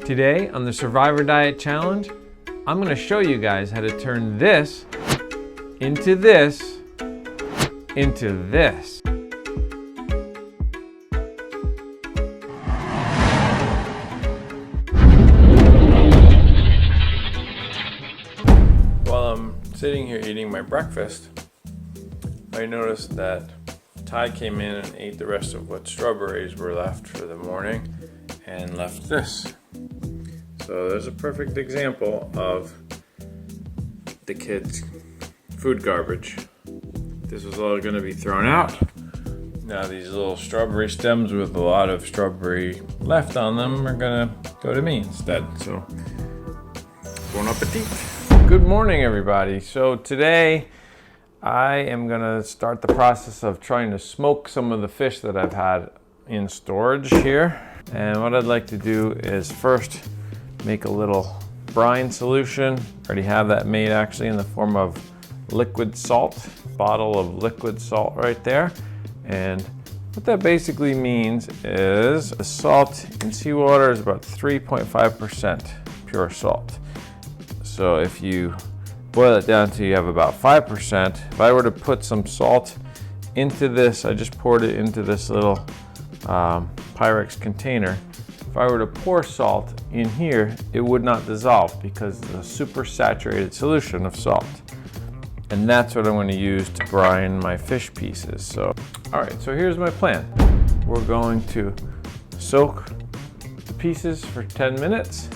Today on the Survivor Diet Challenge, I'm going to show you guys how to turn this into this into this. While I'm sitting here eating my breakfast, I noticed that Ty came in and ate the rest of what strawberries were left for the morning and left this. So there's a perfect example of the kids' food garbage. This was all going to be thrown out. Now these little strawberry stems with a lot of strawberry left on them are going to go to me instead. So, bon appetit. Good morning, everybody. So today I am going to start the process of trying to smoke some of the fish that I've had in storage here. And what I'd like to do is first make a little brine solution. I already have that made actually in the form of liquid salt, bottle of liquid salt right there. And what that basically means is the salt in seawater is about 3.5% pure salt. So if you boil it down to you have about 5%, if I were to put some salt into this, I just poured it into this little Pyrex container. If I were to pour salt in here, it would not dissolve because it's a supersaturated solution of salt. And that's what I'm going to use to brine my fish pieces. So, all right, so here's my plan. We're going to soak the pieces for 10 minutes,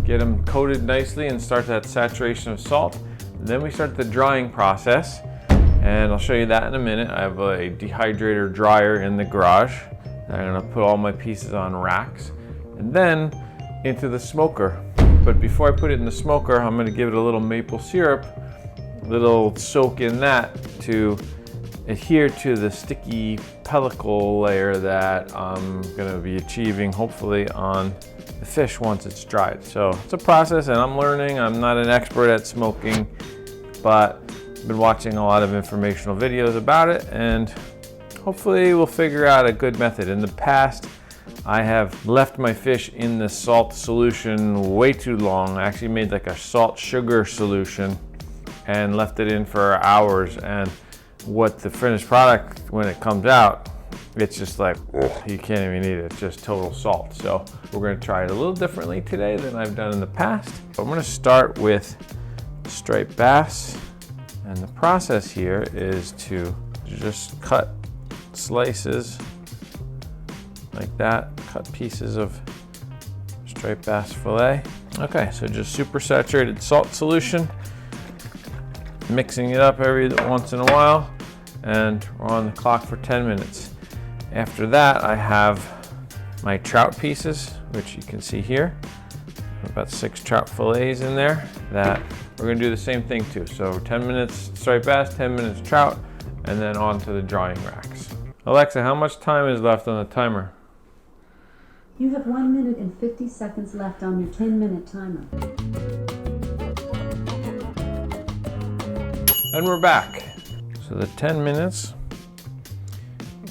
get them coated nicely and start that saturation of salt. And then we start the drying process, and I'll show you that in a minute. I have a dehydrator dryer in the garage. I'm going to put all my pieces on racks and then into the smoker. But before I put it in the smoker, I'm going to give it a little maple syrup, little soak in that to adhere to the sticky pellicle layer that I'm going to be achieving hopefully on the fish once it's dried. So it's a process and I'm learning. I'm not an expert at smoking, but I've been watching a lot of informational videos about it and hopefully we'll figure out a good method. In the past, I have left my fish in the salt solution way too long. I actually made like a salt sugar solution and left it in for hours. And what the finished product, when it comes out, it's just like, you can't even eat it. It's just total salt. So we're gonna try it a little differently today than I've done in the past. I'm gonna start with striped bass. And the process here is to just cut slices like that, cut pieces of striped bass fillet. Okay, so just super saturated salt solution, mixing it up every once in a while, and we're on the clock for 10 minutes. After that, I have my trout pieces, which you can see here. About 6 trout fillets in there that we're gonna do the same thing too. So 10 minutes striped bass, 10 minutes trout, and then on to the drying racks. Alexa, how much time is left on the timer? You have 1 minute and 50 seconds left on your 10-minute timer. And we're back. So the 10 minutes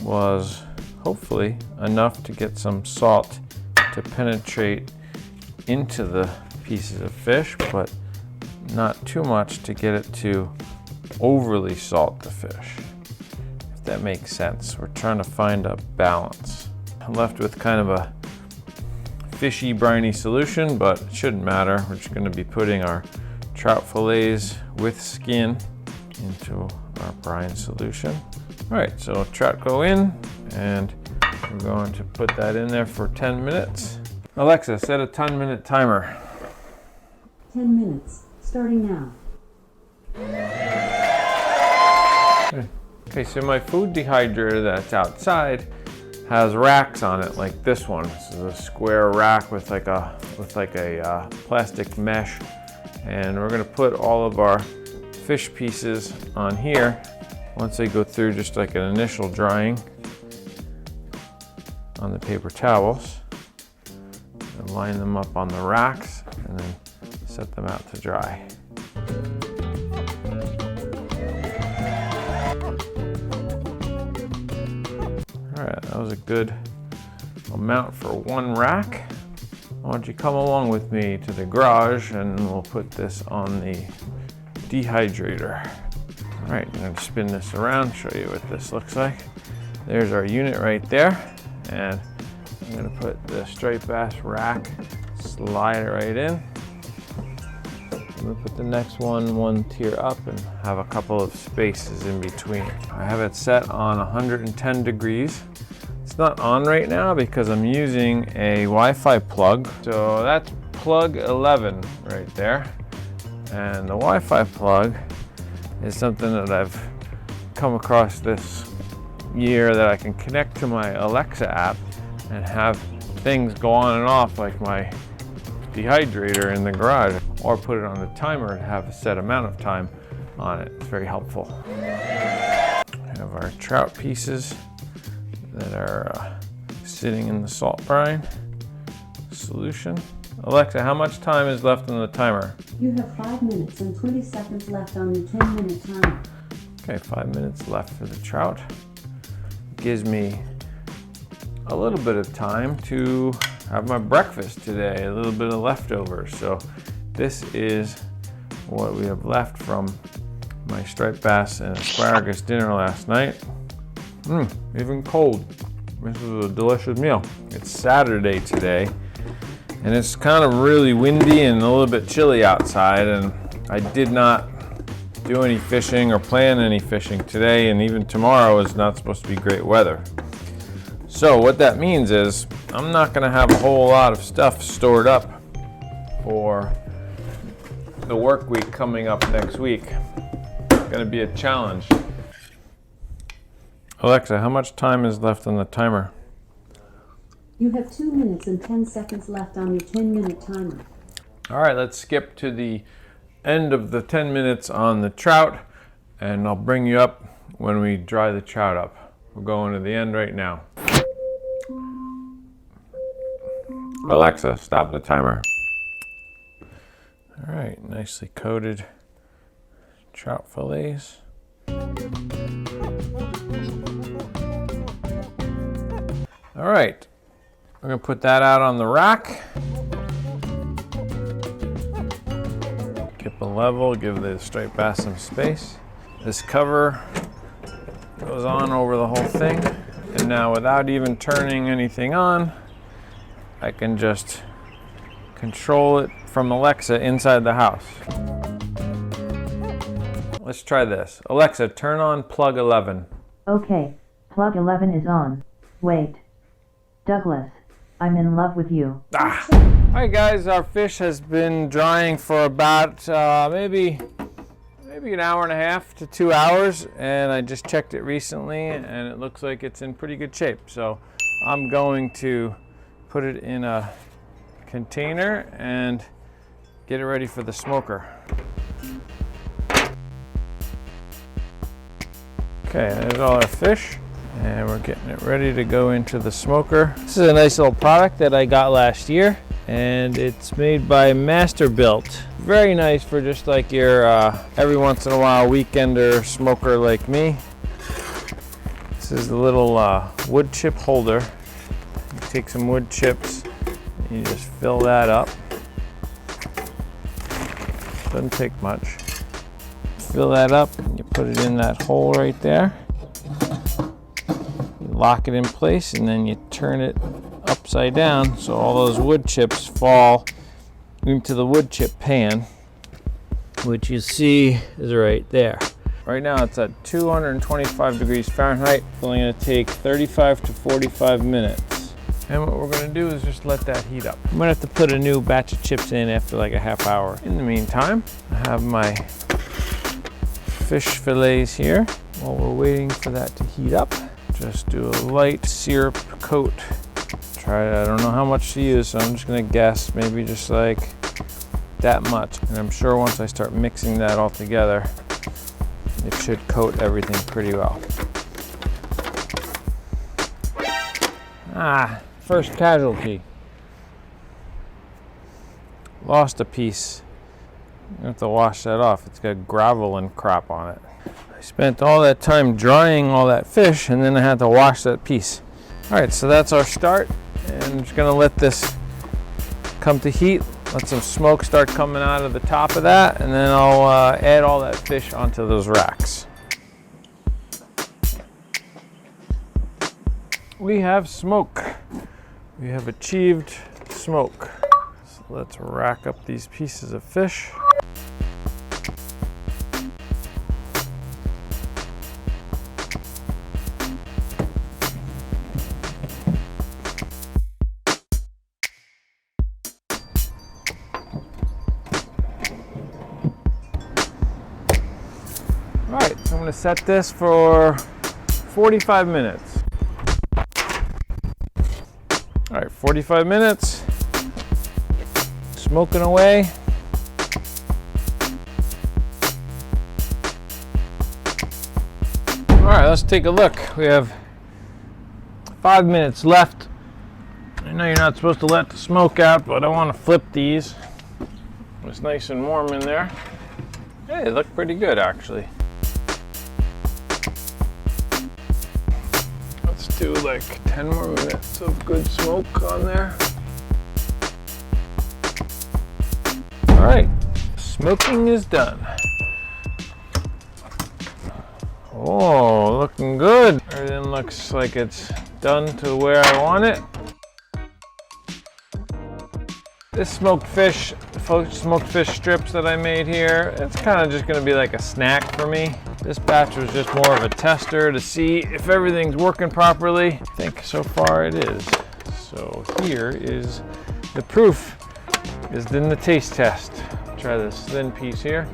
was hopefully enough to get some salt to penetrate into the pieces of fish, but not too much to get it to overly salt the fish. If that makes sense. We're trying to find a balance. I'm left with kind of a fishy, briny solution, but it shouldn't matter. We're just going to be putting our trout fillets with skin into our brine solution. All right, so trout go in, and we're going to put that in there for 10 minutes. Alexa, set a 10-minute timer. 10 minutes, starting now. Okay, so my food dehydrator that's outside has racks on it like this one. This is a square rack with like a plastic mesh, and we're gonna put all of our fish pieces on here once they go through just like an initial drying on the paper towels, and line them up on the racks and then set them out to dry. All right, that was a good amount for one rack. why don't you come along with me to the garage and we'll put this on the dehydrator. All right, I'm gonna spin this around, show you what this looks like. There's our unit right there. And I'm gonna put the striped bass rack, slide it right in. I'm gonna put the next one tier up and have a couple of spaces in between. I have it set on 110 degrees. It's not on right now because I'm using a Wi-Fi plug. So that's plug 11 right there. And the Wi-Fi plug is something that I've come across this year that I can connect to my Alexa app and have things go on and off like my dehydrator in the garage, or put it on the timer and have a set amount of time on it. It's very helpful. We have our trout pieces that are sitting in the salt brine solution. Alexa, how much time is left on the timer? You have 5 minutes and 20 seconds left on your 10-minute timer. Okay, 5 minutes left for the trout. Gives me a little bit of time to have my breakfast today, a little bit of leftovers. So this is what we have left from my striped bass and asparagus dinner last night. Even cold. This is a delicious meal. It's Saturday today, and it's kind of really windy and a little bit chilly outside, and I did not do any fishing or plan any fishing today, and even tomorrow is not supposed to be great weather. So what that means is I'm not gonna have a whole lot of stuff stored up for the work week coming up next week. It's gonna be a challenge. Alexa, how much time is left on the timer? You have 2 minutes and 10 seconds left on your 10-minute timer. All right, let's skip to the end of the 10 minutes on the trout, and I'll bring you up when we dry the trout up. We're going to the end right now. Alexa, stop the timer. All right, nicely coated trout fillets. All right, we're gonna put that out on the rack. Keep it level, give the striped bass some space. This cover goes on over the whole thing. And now without even turning anything on, I can just control it from Alexa inside the house. Let's try this. Alexa, turn on plug 11. Okay, plug 11 is on. Wait. Douglas, I'm in love with you. Alright guys, our fish has been drying for about maybe an hour and a half to 2 hours, and I just checked it recently and it looks like it's in pretty good shape. So I'm going to put it in a container and get it ready for the smoker. Okay, there's all our fish, and we're getting it ready to go into the smoker. This is a nice little product that I got last year, and it's made by Masterbuilt. Very nice for just like your every once in a while weekender smoker like me. This is the little wood chip holder. You take some wood chips, and you just fill that up. Doesn't take much. Fill that up, and you put it in that hole right there. You lock it in place, and then you turn it upside down so all those wood chips fall into the wood chip pan, which you see is right there. Right now it's at 225 degrees Fahrenheit. It's only going to take 35 to 45 minutes. And what we're going to do is just let that heat up. I'm going to have to put a new batch of chips in after like a half hour. In the meantime, I have my fish fillets here. While we're waiting for that to heat up, just do a light syrup coat. I don't know how much to use, so I'm just gonna guess maybe just like that much. And I'm sure once I start mixing that all together, it should coat everything pretty well. First casualty. Lost a piece. You have to wash that off. It's got gravel and crap on it. I spent all that time drying all that fish, and then I had to wash that piece. All right, so that's our start. And I'm just gonna let this come to heat. Let some smoke start coming out of the top of that, and then I'll add all that fish onto those racks. We have smoke. We have achieved smoke. So let's rack up these pieces of fish. All right, so I'm going to set this for 45 minutes. All right, 45 minutes, smoking away. All right, let's take a look. We have 5 minutes left. I know you're not supposed to let the smoke out, but I want to flip these. It's nice and warm in there. Hey, they look pretty good, actually. Let's do like 10 more minutes of good smoke on there. All right, smoking is done. Oh, looking good. Everything looks like it's done to where I want it. This smoked fish strips that I made here, it's kind of just going to be like a snack for me. This batch was just more of a tester to see if everything's working properly. I think so far it is. So here is the proof, is in the taste test. Try this thin piece here.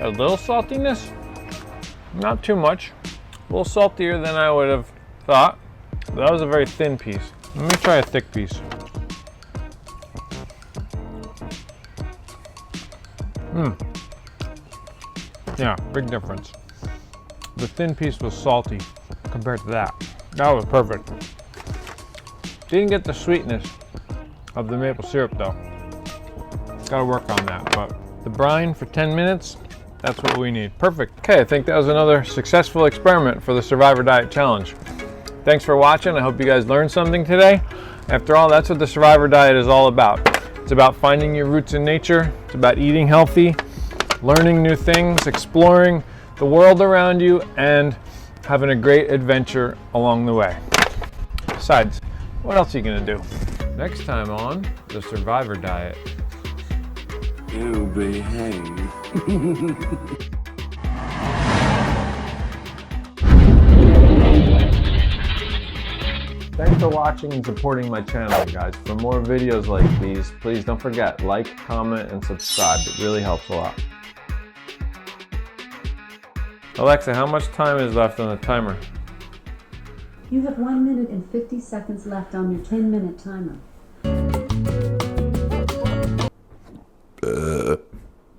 A little saltiness, not too much. A little saltier than I would have thought. That was a very thin piece. Let me try a thick piece. Yeah, big difference. The thin piece was salty compared to that. That was perfect. Didn't get the sweetness of the maple syrup though. Gotta work on that, but the brine for 10 minutes, that's what we need. Perfect. Okay, I think that was another successful experiment for the Survivor Diet Challenge. Thanks for watching. I hope you guys learned something today. After all, that's what the Survivor Diet is all about. It's about finding your roots in nature. It's about eating healthy, learning new things, exploring the world around you, and having a great adventure along the way. Besides, what else are you gonna do? Next time on the Survivor Diet. You behave. Thanks for watching and supporting my channel, guys. For more videos like these, please don't forget, like, comment, and subscribe. It really helps a lot. Alexa, how much time is left on the timer? You have 1 minute and 50 seconds left on your 10-minute timer.